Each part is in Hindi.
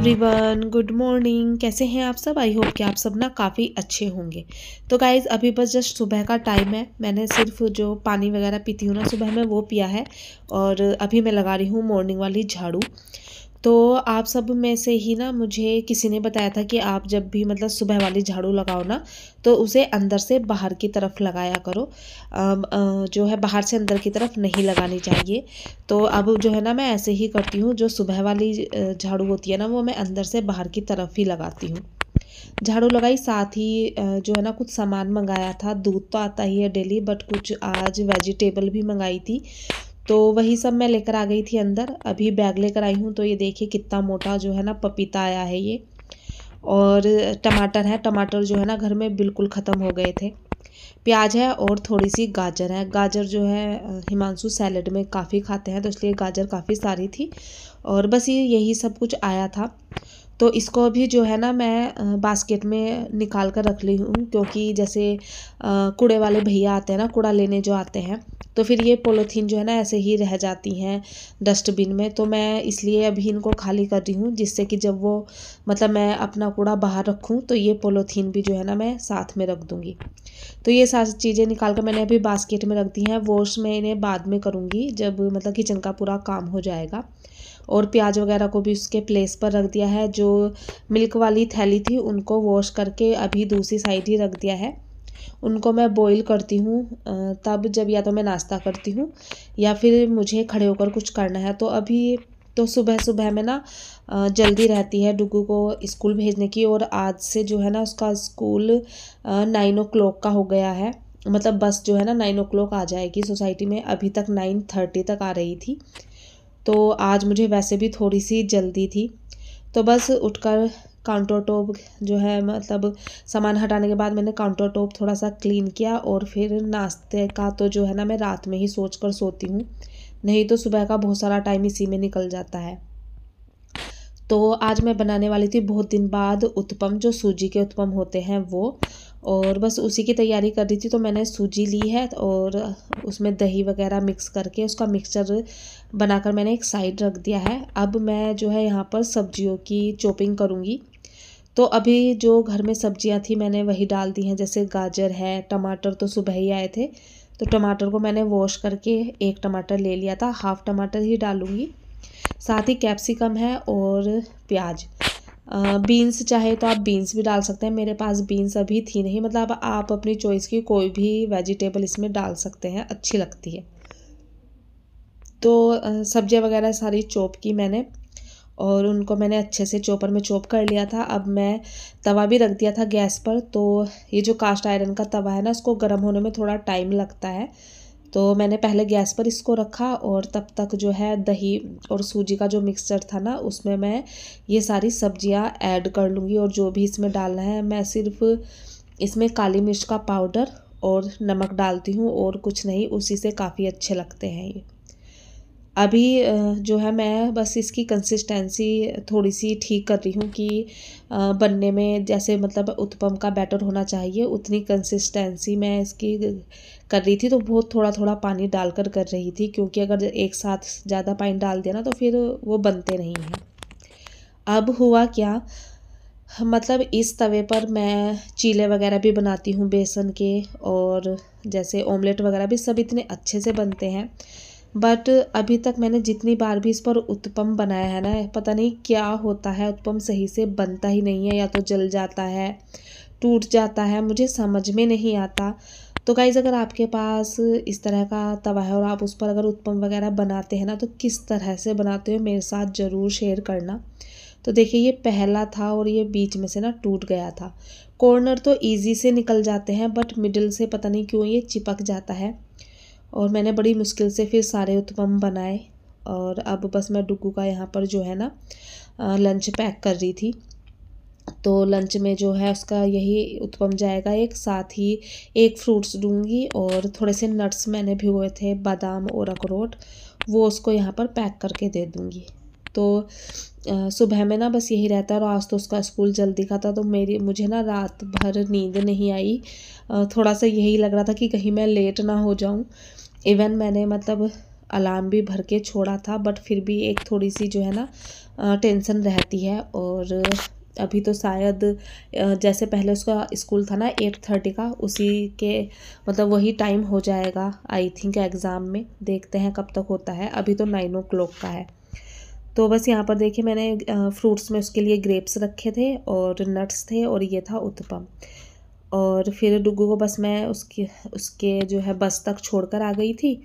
Everyone, good morning. कैसे हैं आप सब? आई होप कि आप सब ना काफ़ी अच्छे होंगे। तो गाइज़ अभी बस जस्ट सुबह का टाइम है। मैंने सिर्फ जो पानी वगैरह पीती हूँ ना सुबह में वो पिया है और अभी मैं लगा रही हूँ मॉर्निंग वाली झाड़ू। तो आप सब में से ही ना मुझे किसी ने बताया था कि आप जब भी मतलब सुबह वाली झाड़ू लगाओ ना तो उसे अंदर से बाहर की तरफ लगाया करो। जो है बाहर से अंदर की तरफ नहीं लगानी चाहिए। तो अब जो है ना मैं ऐसे ही करती हूँ। जो सुबह वाली झाड़ू होती है ना वो मैं अंदर से बाहर की तरफ ही लगाती हूँ। झाड़ू लगाई, साथ ही जो है ना कुछ सामान मंगाया था। दूध तो आता ही है डेली, बट कुछ आज वेजिटेबल भी मंगाई थी। तो वही सब मैं लेकर आ गई थी अंदर। अभी बैग लेकर आई हूँ। तो ये देखिए कितना मोटा जो है ना पपीता आया है ये। और टमाटर है, टमाटर जो है ना घर में बिल्कुल ख़त्म हो गए थे। प्याज है और थोड़ी सी गाजर है। गाजर जो है हिमांशु सैलेड में काफ़ी खाते हैं तो इसलिए गाजर काफ़ी सारी थी। और बस ये यही सब कुछ आया था। तो इसको अभी जो है ना मैं बास्केट में निकाल कर रख ली हूँ, क्योंकि जैसे कूड़े वाले भैया आते हैं ना, कूड़ा लेने जो आते हैं, तो फिर ये पॉलीथीन जो है ना ऐसे ही रह जाती हैं डस्टबिन में। तो मैं इसलिए अभी इनको खाली कर रही हूँ, जिससे कि जब वो मतलब मैं अपना कूड़ा बाहर रखूँ तो ये पॉलीथीन भी जो है ना मैं साथ में रख दूँगी। तो ये सारी चीज़ें निकाल कर मैंने अभी बास्केट में रख दी हैं। वॉश मैं इन्हें बाद में करूँगी जब मतलब किचन का पूरा काम हो जाएगा। और प्याज वगैरह को भी उसके प्लेस पर रख दिया है। जो मिल्क वाली थैली थी उनको वॉश करके अभी दूसरी साइड ही रख दिया है। उनको मैं बॉईल करती हूँ तब जब या तो मैं नाश्ता करती हूँ या फिर मुझे खड़े होकर कुछ करना है। तो अभी तो सुबह सुबह में ना जल्दी रहती है डुगू को स्कूल भेजने की। और आज से जो है ना उसका स्कूल 9 o'clock का हो गया है। मतलब बस जो है ना 9 o'clock आ जाएगी सोसाइटी में। अभी तक 9:30 तक आ रही थी। तो आज मुझे वैसे भी थोड़ी सी जल्दी थी। तो बस उठकर काउंटर टॉप जो है मतलब सामान हटाने के बाद मैंने काउंटर टॉप थोड़ा सा क्लीन किया। और फिर नाश्ते का तो जो है ना मैं रात में ही सोच कर सोती हूँ, नहीं तो सुबह का बहुत सारा टाइम इसी में निकल जाता है। तो आज मैं बनाने वाली थी बहुत दिन बाद उत्पम, जो सूजी के उत्पम होते हैं वो। और बस उसी की तैयारी कर रही थी। तो मैंने सूजी ली है और उसमें दही वगैरह मिक्स करके उसका मिक्सचर बनाकर मैंने एक साइड रख दिया है। अब मैं जो है यहाँ पर सब्जियों की चॉपिंग करूँगी। तो अभी जो घर में सब्जियाँ थी मैंने वही डाल दी हैं। जैसे गाजर है, टमाटर तो सुबह ही आए थे तो टमाटर को मैंने वॉश करके एक टमाटर ले लिया था, हाफ टमाटर ही डालूँगी। साथ ही कैप्सिकम है और प्याज। बीन्स चाहे तो आप बीन्स भी डाल सकते हैं। मेरे पास बीन्स अभी थी नहीं, मतलब आप अपनी चॉइस की कोई भी वेजिटेबल इसमें डाल सकते हैं, अच्छी लगती है। तो सब्जियां वगैरह सारी चॉप की मैंने और उनको मैंने अच्छे से चॉपर में चॉप कर लिया था। अब मैं तवा भी रख दिया था गैस पर। तो ये जो कास्ट आयरन का तवा है ना इसको गर्म होने में थोड़ा टाइम लगता है। तो मैंने पहले गैस पर इसको रखा और तब तक जो है दही और सूजी का जो मिक्सचर था ना उसमें मैं ये सारी सब्जियां ऐड कर लूँगी। और जो भी इसमें डालना है, मैं सिर्फ इसमें काली मिर्च का पाउडर और नमक डालती हूँ और कुछ नहीं, उसी से काफ़ी अच्छे लगते हैं ये। अभी जो है मैं बस इसकी कंसिस्टेंसी थोड़ी सी ठीक कर रही हूँ कि बनने में जैसे मतलब उत्पम का बैटर होना चाहिए उतनी कंसिस्टेंसी मैं इसकी कर रही थी। तो बहुत थोड़ा थोड़ा पानी डालकर कर रही थी, क्योंकि अगर एक साथ ज़्यादा पानी डाल दिया ना तो फिर वो बनते नहीं हैं। अब हुआ क्या, मतलब इस तवे पर मैं चीले वगैरह भी बनाती हूँ बेसन के, और जैसे ऑमलेट वगैरह भी सब इतने अच्छे से बनते हैं। बट अभी तक मैंने जितनी बार भी इस पर उत्पम बनाया है ना, पता नहीं क्या होता है, उत्पम सही से बनता ही नहीं है, या तो जल जाता है, टूट जाता है, मुझे समझ में नहीं आता। तो गाइज़ अगर आपके पास इस तरह का तवा है और आप उस पर अगर उत्पम वगैरह बनाते हैं ना तो किस तरह से बनाते हो मेरे साथ ज़रूर शेयर करना। तो देखिए ये पहला था और ये बीच में से ना टूट गया था। कॉर्नर तो ईजी से निकल जाते हैं बट मिडिल से पता नहीं क्यों ये चिपक जाता है। और मैंने बड़ी मुश्किल से फिर सारे उत्पम बनाए। और अब बस मैं डुगू का यहाँ पर जो है ना लंच पैक कर रही थी। तो लंच में जो है उसका यही उत्पम जाएगा एक, साथ ही एक फ्रूट्स दूंगी और थोड़े से नट्स मैंने भिगोए थे, बादाम और अखरोट, वो उसको यहाँ पर पैक करके दे दूँगी। तो सुबह में ना बस यही रहता है। और आज तो उसका स्कूल जल्दी का था तो मुझे ना रात भर नींद नहीं आई। थोड़ा सा यही लग रहा था कि कहीं मैं लेट ना हो जाऊं। इवन मैंने मतलब अलार्म भी भर के छोड़ा था, बट फिर भी एक थोड़ी सी जो है ना टेंशन रहती है। और अभी तो शायद जैसे पहले उसका स्कूल था ना 8:30 का, उसी के मतलब वही टाइम हो जाएगा आई थिंक एग्ज़ाम में। देखते हैं कब तक होता है, अभी तो 9 o'clock का है। तो बस यहाँ पर देखिए मैंने फ्रूट्स में उसके लिए ग्रेप्स रखे थे और नट्स थे और ये था उत्तपम। और फिर डुग्गू को बस मैं उसके उसके जो है बस तक छोड़कर आ गई थी।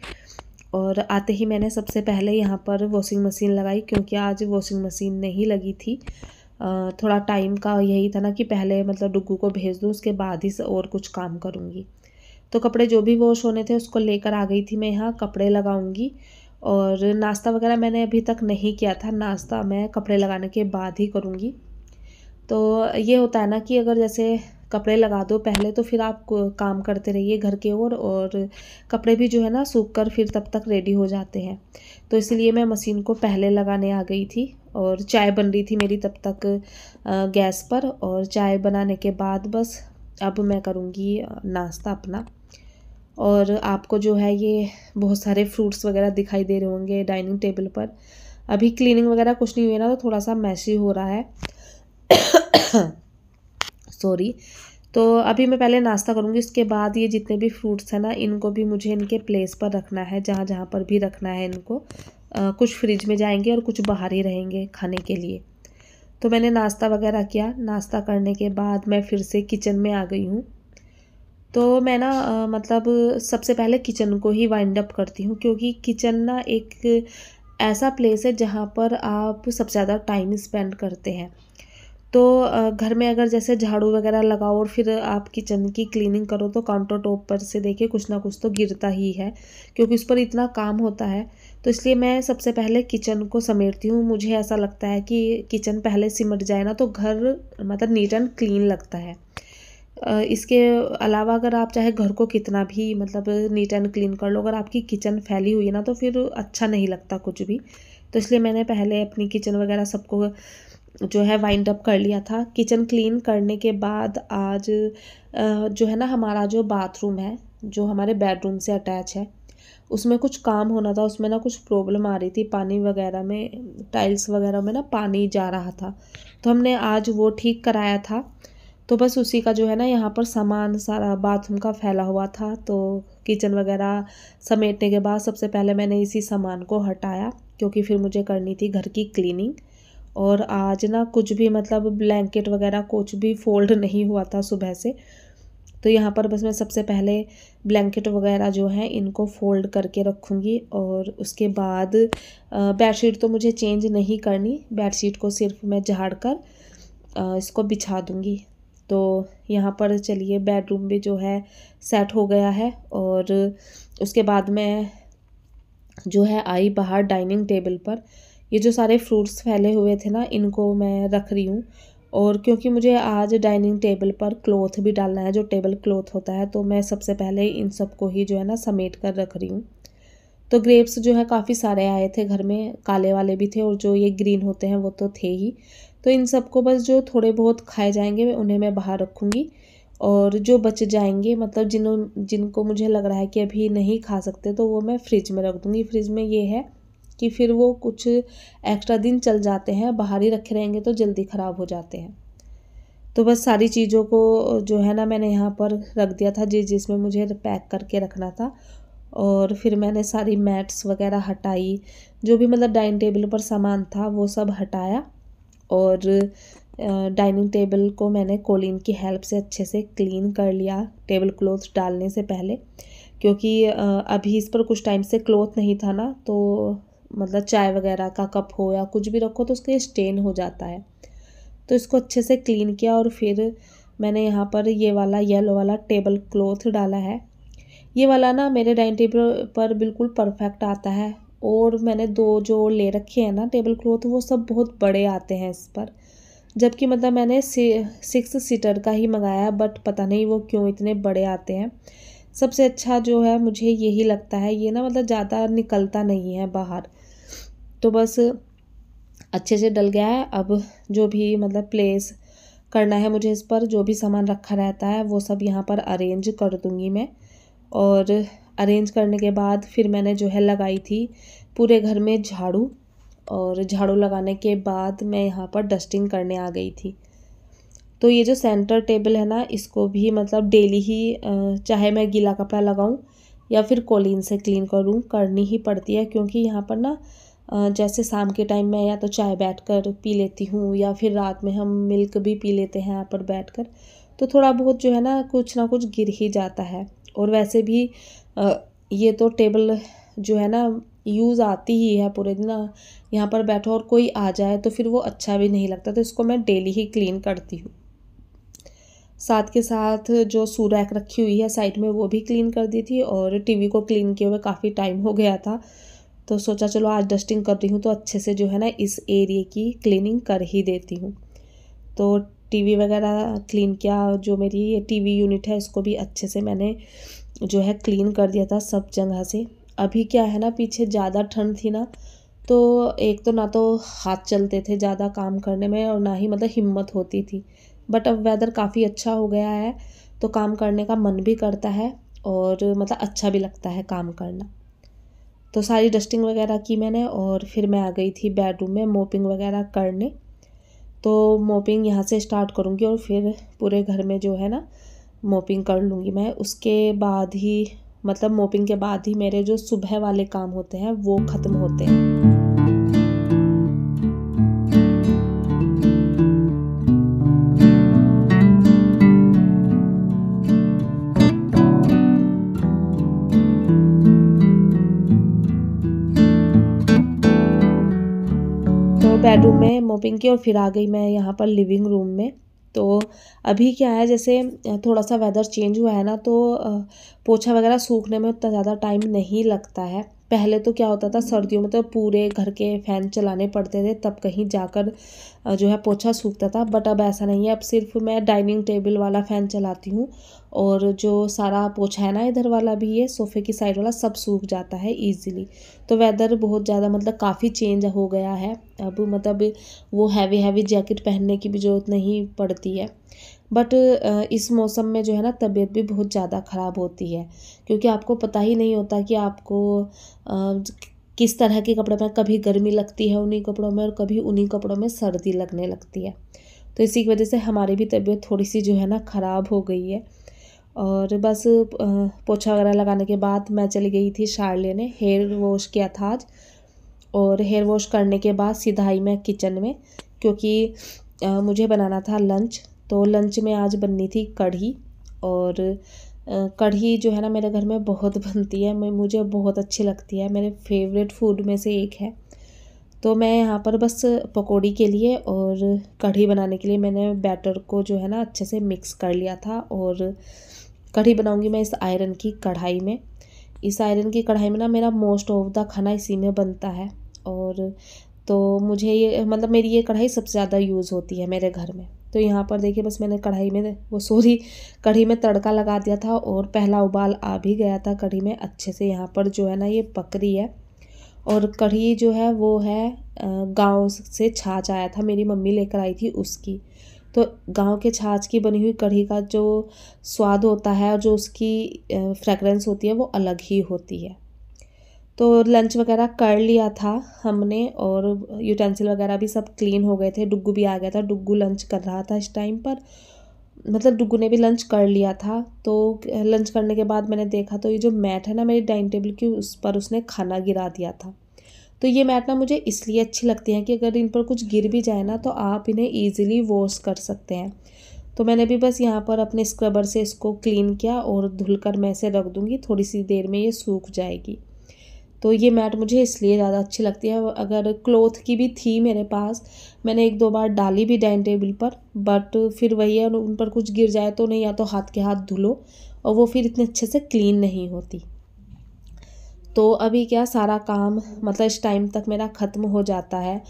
और आते ही मैंने सबसे पहले यहाँ पर वॉशिंग मशीन लगाई, क्योंकि आज वॉशिंग मशीन नहीं लगी थी। थोड़ा टाइम का यही था ना कि पहले मतलब डुग्गू को भेज दूँ, उसके बाद ही और कुछ काम करूँगी। तो कपड़े जो भी वॉश होने थे उसको लेकर आ गई थी मैं यहाँ, कपड़े लगाऊंगी। और नाश्ता वगैरह मैंने अभी तक नहीं किया था, नाश्ता मैं कपड़े लगाने के बाद ही करूँगी। तो ये होता है ना कि अगर जैसे कपड़े लगा दो पहले, तो फिर आप काम करते रहिए घर के और कपड़े भी जो है ना सूख कर फिर तब तक रेडी हो जाते हैं। तो इसलिए मैं मशीन को पहले लगाने आ गई थी। और चाय बन रही थी मेरी तब तक गैस पर। और चाय बनाने के बाद बस अब मैं करूँगी नाश्ता अपना। और आपको जो है ये बहुत सारे फ्रूट्स वगैरह दिखाई दे रहे होंगे डाइनिंग टेबल पर। अभी क्लीनिंग वगैरह कुछ नहीं हुई ना, तो थोड़ा सा मैसी हो रहा है सॉरी। तो अभी मैं पहले नाश्ता करूँगी, उसके बाद ये जितने भी फ्रूट्स हैं ना इनको भी मुझे इनके प्लेस पर रखना है, जहाँ जहाँ पर भी रखना है इनको। कुछ फ्रिज में जाएंगे और कुछ बाहर ही रहेंगे खाने के लिए। तो मैंने नाश्ता वगैरह किया, नाश्ता करने के बाद मैं फिर से किचन में आ गई हूँ। तो मैं ना मतलब सबसे पहले किचन को ही वाइंड अप करती हूँ, क्योंकि किचन ना एक ऐसा प्लेस है जहाँ पर आप सबसे ज़्यादा टाइम स्पेंड करते हैं। तो घर में अगर जैसे झाड़ू वगैरह लगाओ और फिर आप किचन की क्लीनिंग करो, तो काउंटर टॉप पर से देखिए कुछ ना कुछ तो गिरता ही है, क्योंकि उस पर इतना काम होता है। तो इसलिए मैं सबसे पहले किचन को समेटती हूँ। मुझे ऐसा लगता है कि किचन पहले सिमट जाए ना तो घर मतलब नीट एंड क्लीन लगता है। इसके अलावा अगर आप चाहे घर को कितना भी मतलब नीट एंड क्लीन कर लो, अगर आपकी किचन फैली हुई है ना तो फिर अच्छा नहीं लगता कुछ भी। तो इसलिए मैंने पहले अपनी किचन वगैरह सबको जो है वाइंड अप कर लिया था। किचन क्लीन करने के बाद आज जो है ना हमारा जो बाथरूम है जो हमारे बेडरूम से अटैच है, उसमें कुछ काम होना था। उसमें ना कुछ प्रॉब्लम आ रही थी, पानी वगैरह में टाइल्स वगैरह में ना पानी जा रहा था, तो हमने आज वो ठीक कराया था। तो बस उसी का जो है ना यहाँ पर सामान सारा बाथरूम का फैला हुआ था। तो किचन वगैरह समेटने के बाद सबसे पहले मैंने इसी सामान को हटाया, क्योंकि फिर मुझे करनी थी घर की क्लीनिंग। और आज ना कुछ भी मतलब ब्लैंकेट वगैरह कुछ भी फोल्ड नहीं हुआ था सुबह से। तो यहाँ पर बस मैं सबसे पहले ब्लैंकेट वगैरह जो हैं इनको फ़ोल्ड करके रखूँगी। और उसके बाद बेडशीट तो मुझे चेंज नहीं करनी, बेडशीट को सिर्फ मैं झाड़ कर इसको बिछा दूँगी। तो यहाँ पर चलिए बेडरूम भी जो है सेट हो गया है। और उसके बाद मैं जो है आई बाहर डाइनिंग टेबल पर। ये जो सारे फ्रूट्स फैले हुए थे ना इनको मैं रख रही हूँ। और क्योंकि मुझे आज डाइनिंग टेबल पर क्लॉथ भी डालना है, जो टेबल क्लॉथ होता है, तो मैं सबसे पहले इन सबको ही जो है ना समेट कर रख रही हूँ। तो ग्रेप्स जो है काफ़ी सारे आए थे घर में, काले वाले भी थे और जो ये ग्रीन होते हैं वो तो थे ही। तो इन सबको बस जो थोड़े बहुत खाए जाएंगे उन्हें मैं बाहर रखूँगी। और जो बच जाएंगे मतलब जिनको मुझे लग रहा है कि अभी नहीं खा सकते, तो वो मैं फ्रिज में रख दूँगी। फ्रिज में ये है कि फिर वो कुछ एक्स्ट्रा दिन चल जाते हैं, बाहर ही रखे रहेंगे तो जल्दी ख़राब हो जाते हैं। तो बस सारी चीज़ों को जो है ना मैंने यहाँ पर रख दिया था जिसमें मुझे पैक करके रखना था। और फिर मैंने सारी मैट्स वगैरह हटाई, जो भी मतलब डाइनिंग टेबल पर सामान था वो सब हटाया। और डाइनिंग टेबल को मैंने कोलीन की हेल्प से अच्छे से क्लीन कर लिया टेबल क्लॉथ डालने से पहले, क्योंकि अभी इस पर कुछ टाइम से क्लॉथ नहीं था ना, तो मतलब चाय वगैरह का कप हो या कुछ भी रखो तो उसके स्टेन हो जाता है। तो इसको अच्छे से क्लीन किया और फिर मैंने यहाँ पर ये वाला येलो वाला टेबल क्लॉथ डाला है। ये वाला ना मेरे डाइनिंग टेबल पर बिल्कुल परफेक्ट आता है। और मैंने 2 जो ले रखे हैं ना टेबल क्लॉथ, वो सब बहुत बड़े आते हैं इस पर, जबकि मतलब मैंने 6 सीटर का ही मंगाया, बट पता नहीं वो क्यों इतने बड़े आते हैं। सबसे अच्छा जो है मुझे यही लगता है, ये ना मतलब ज़्यादा निकलता नहीं है बाहर। तो बस अच्छे से डल गया है। अब जो भी मतलब प्लेस करना है मुझे इस पर, जो भी सामान रखा रहता है वो सब यहाँ पर अरेंज कर दूँगी मैं। और अरेंज करने के बाद फिर मैंने जो है लगाई थी पूरे घर में झाड़ू। और झाड़ू लगाने के बाद मैं यहाँ पर डस्टिंग करने आ गई थी। तो ये जो सेंटर टेबल है ना, इसको भी मतलब डेली ही चाहे मैं गीला कपड़ा लगाऊं या फिर कोलीन से क्लीन करूं, करनी ही पड़ती है। क्योंकि यहाँ पर ना जैसे शाम के टाइम में या तो चाय बैठकर पी लेती हूँ या फिर रात में हम मिल्क भी पी लेते हैं यहाँ पर बैठकर, तो थोड़ा बहुत जो है ना कुछ गिर ही जाता है। और वैसे भी ये तो टेबल जो है ना यूज़ आती ही है पूरे दिन। यहाँ पर बैठो और कोई आ जाए तो फिर वो अच्छा भी नहीं लगता, तो इसको मैं डेली ही क्लीन करती हूँ। साथ के साथ जो शू रैक रखी हुई है साइड में, वो भी क्लीन कर दी थी। और टीवी को क्लीन किए हुए काफ़ी टाइम हो गया था, तो सोचा चलो आज डस्टिंग कर रही हूँ तो अच्छे से जो है ना इस एरिया की क्लीनिंग कर ही देती हूँ। तो टीवी वगैरह क्लीन किया, जो मेरी ये टीवी यूनिट है इसको भी अच्छे से मैंने जो है क्लीन कर दिया था सब जगह से। अभी क्या है ना, पीछे ज़्यादा ठंड थी ना, तो एक तो ना तो हाथ चलते थे ज़्यादा काम करने में और ना ही मतलब हिम्मत होती थी। बट अब वेदर काफ़ी अच्छा हो गया है तो काम करने का मन भी करता है और मतलब अच्छा भी लगता है काम करना। तो सारी डस्टिंग वगैरह की मैंने और फिर मैं आ गई थी बेडरूम में मोपिंग वगैरह करने। तो मोपिंग यहाँ से स्टार्ट करूँगी और फिर पूरे घर में जो है ना मोपिंग कर लूँगी मैं। उसके बाद ही मतलब मोपिंग के बाद ही मेरे जो सुबह वाले काम होते हैं वो ख़त्म होते हैं। तो बेडरूम में मोपिंग की और फिर आ गई मैं यहाँ पर लिविंग रूम में। तो अभी क्या है, जैसे थोड़ा सा वेदर चेंज हुआ है ना, तो पोछा वगैरह सूखने में उतना ज़्यादा टाइम नहीं लगता है। पहले तो क्या होता था, सर्दियों में तो पूरे घर के फ़ैन चलाने पड़ते थे तब कहीं जाकर जो है पोछा सूखता था। बट अब ऐसा नहीं है, अब सिर्फ मैं डाइनिंग टेबल वाला फ़ैन चलाती हूँ और जो सारा पोछा है ना इधर वाला भी, ये सोफ़े की साइड वाला, सब सूख जाता है ईज़िली। तो वेदर बहुत ज़्यादा मतलब काफ़ी चेंज हो गया है। अब मतलब वो हैवी जैकेट पहनने की भी ज़रूरत नहीं पड़ती है। बट इस मौसम में जो है ना तबीयत भी बहुत ज़्यादा ख़राब होती है, क्योंकि आपको पता ही नहीं होता कि आपको किस तरह के कपड़े में कभी गर्मी लगती है उन्हीं कपड़ों में और कभी उन्हीं कपड़ों में सर्दी लगने लगती है। तो इसी की वजह से हमारी भी तबीयत थोड़ी सी जो है ना ख़राब हो गई है। और बस पोछा वगैरह लगाने के बाद मैं चली गई थी शावर लेने। हेयर वॉश किया था आज, और हेयर वॉश करने के बाद सीधा आई मैं किचन में, क्योंकि मुझे बनाना था लंच। तो लंच में आज बननी थी कढ़ी। और कढ़ी जो है ना मेरे घर में बहुत बनती है, मुझे बहुत अच्छी लगती है, मेरे फेवरेट फूड में से एक है। तो मैं यहाँ पर बस पकौड़ी के लिए और कढ़ी बनाने के लिए मैंने बैटर को जो है ना अच्छे से मिक्स कर लिया था। और कढ़ी बनाऊँगी मैं इस आयरन की कढ़ाई में। इस आयरन की कढ़ाई में ना मेरा मोस्ट ऑफ द खाना इसी में बनता है। और तो मुझे ये मतलब मेरी ये कढ़ाई सबसे ज़्यादा यूज़ होती है मेरे घर में। तो यहाँ पर देखिए बस मैंने कढ़ी में तड़का लगा दिया था और पहला उबाल आ भी गया था कढ़ी में अच्छे से। यहाँ पर जो है ना ये पक रही है। और कढ़ी जो है वो है गाँव से छाछ आया था, मेरी मम्मी लेकर आई थी उसकी। तो गांव के छाछ की बनी हुई कढ़ी का जो स्वाद होता है और जो उसकी फ्रेगरेंस होती है वो अलग ही होती है। तो लंच वगैरह कर लिया था हमने और यूटेंसिल वगैरह भी सब क्लीन हो गए थे। डुग्गू भी आ गया था, डुग्गू लंच कर रहा था इस टाइम पर, मतलब डुग्गू ने भी लंच कर लिया था। तो लंच करने के बाद मैंने देखा तो ये जो मैट है ना मेरी डाइनिंग टेबल की, उस पर उसने खाना गिरा दिया था। तो ये मैट ना मुझे इसलिए अच्छी लगती हैं कि अगर इन पर कुछ गिर भी जाए ना तो आप इन्हें ईज़िली वॉश कर सकते हैं। तो मैंने भी बस यहाँ पर अपने स्क्रबर से इसको क्लीन किया और धुलकर मैं इसे रख दूँगी, थोड़ी सी देर में ये सूख जाएगी। तो ये मैट मुझे इसलिए ज़्यादा अच्छी लगती है। अगर क्लॉथ की भी थी मेरे पास, मैंने 1-2 बार डाली भी डाइनिंग टेबल पर, बट फिर वही है, उन पर कुछ गिर जाए तो नहीं, या तो हाथ के हाथ धुलो और वो फिर इतने अच्छे से क्लीन नहीं होती। तो अभी क्या सारा काम मतलब इस टाइम तक मेरा ख़त्म हो जाता है,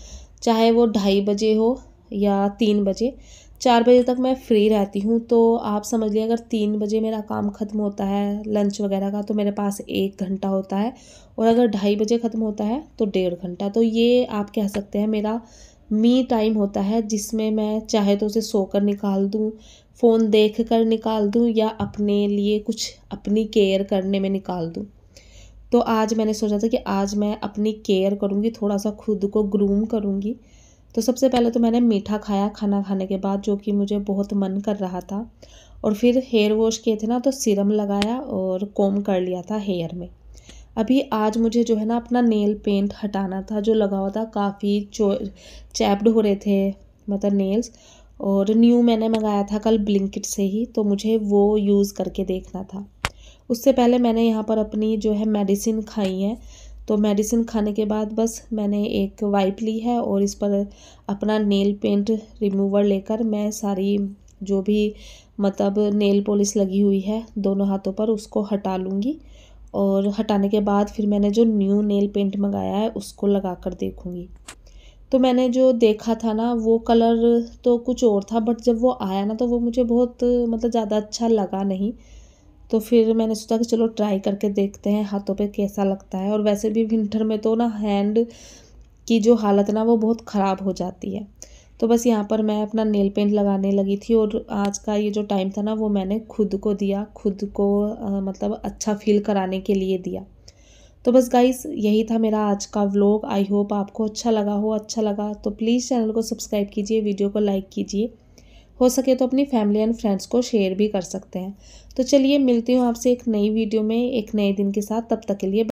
चाहे वो 2:30 बजे हो या 3 बजे। 4 बजे तक मैं फ्री रहती हूँ। तो आप समझ लीजिए अगर 3 बजे मेरा काम ख़त्म होता है लंच वगैरह का तो मेरे पास 1 घंटा होता है, और अगर 2:30 बजे ख़त्म होता है तो 1.5 घंटा। तो ये आप कह सकते हैं मेरा मी टाइम होता है, जिसमें मैं चाहे तो उसे सोकर निकाल दूँ, फ़ोन देख कर निकाल दूँ या अपने लिए कुछ अपनी केयर करने में निकाल दूँ। तो आज मैंने सोचा था कि आज मैं अपनी केयर करूँगी, थोड़ा-सा खुद को ग्रूम करूँगी। तो सबसे पहले तो मैंने मीठा खाया खाना खाने के बाद, जो कि मुझे बहुत मन कर रहा था। और फिर हेयर वॉश किए थे ना, तो सीरम लगाया और कोम्ब कर लिया था हेयर में। अभी आज मुझे जो है ना अपना नेल पेंट हटाना था, जो लगा हुआ था, काफ़ी चैप्ड हो रहे थे मतलब नेल्स। और न्यू मैंने मंगाया था कल ब्लिंकिट से ही, तो मुझे वो यूज़ करके देखना था। उससे पहले मैंने यहाँ पर अपनी जो है मेडिसिन खाई है। तो मेडिसिन खाने के बाद बस मैंने एक वाइप ली है और इस पर अपना नेल पेंट रिमूवर लेकर मैं सारी जो भी मतलब नेल पॉलिश लगी हुई है दोनों हाथों पर, उसको हटा लूँगी। और हटाने के बाद फिर मैंने जो न्यू नेल पेंट मंगाया है उसको लगा कर देखूँगी। तो मैंने जो देखा था ना वो कलर तो कुछ और था, बट जब वो आया ना तो वो मुझे बहुत मतलब ज़्यादा अच्छा लगा नहीं। तो फिर मैंने सोचा कि चलो ट्राई करके देखते हैं हाथों पे कैसा लगता है। और वैसे भी विंटर में तो ना हैंड की जो हालत ना वो बहुत ख़राब हो जाती है। तो बस यहाँ पर मैं अपना नेल पेंट लगाने लगी थी और आज का ये जो टाइम था ना वो मैंने खुद को दिया, खुद को मतलब अच्छा फ़ील कराने के लिए दिया। तो बस गाइस यही था मेरा आज का व्लॉग। आई होप आपको अच्छा लगा हो। अच्छा लगा तो प्लीज़ चैनल को सब्सक्राइब कीजिए, वीडियो को लाइक कीजिए। हो सके तो अपनी फैमिली एंड फ्रेंड्स को शेयर भी कर सकते हैं। तो चलिए मिलती हूँ आपसे एक नई वीडियो में एक नए दिन के साथ, तब तक के लिए